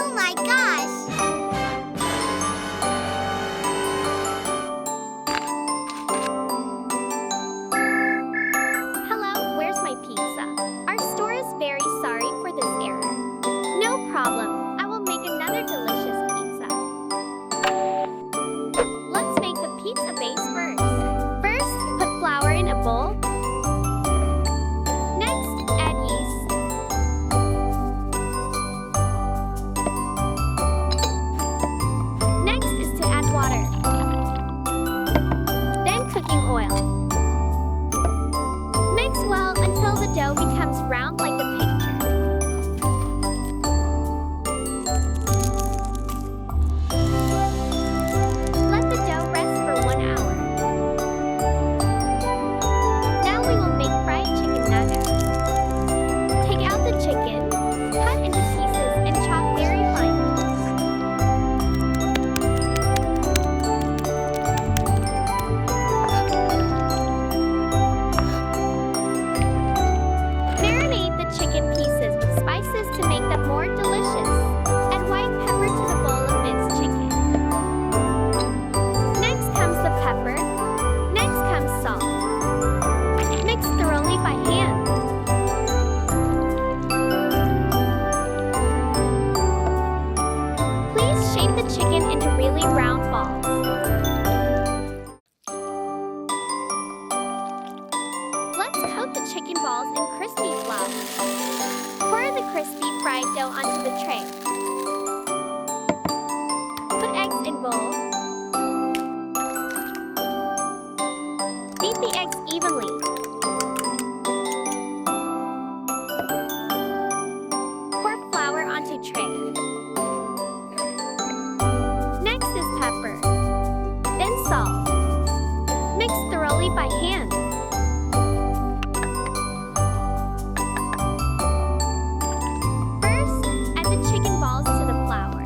Oh my gosh! Hello, where's my pizza? Our store is very sorry for this error. No problem. I will make another delicious pizza. Let's make the pizza base first. First, put flour in a bowl. Next, add yeast. Next is to add water. Then cooking oil. Mix well until the dough becomes round like the picture. Let the dough rest for 1 hour. Now we will make fried chicken nuggets. Take out the chicken, cut into pieces, and chop very finely. Marinate the chicken pieces with spices to make them more delicious. Add white pepper to the bowl of minced chicken. Next comes the pepper. Next comes salt. Mix thoroughly by hand. Please shape the chicken into really round balls. Let's coat the chicken balls in crispy flour. Pour the crispy fried dough onto the tray. Put eggs in bowl. Beat the eggs evenly. Pour flour onto tray. Next is pepper. Then salt. Mix thoroughly by hand. First, add the chicken balls to the flour.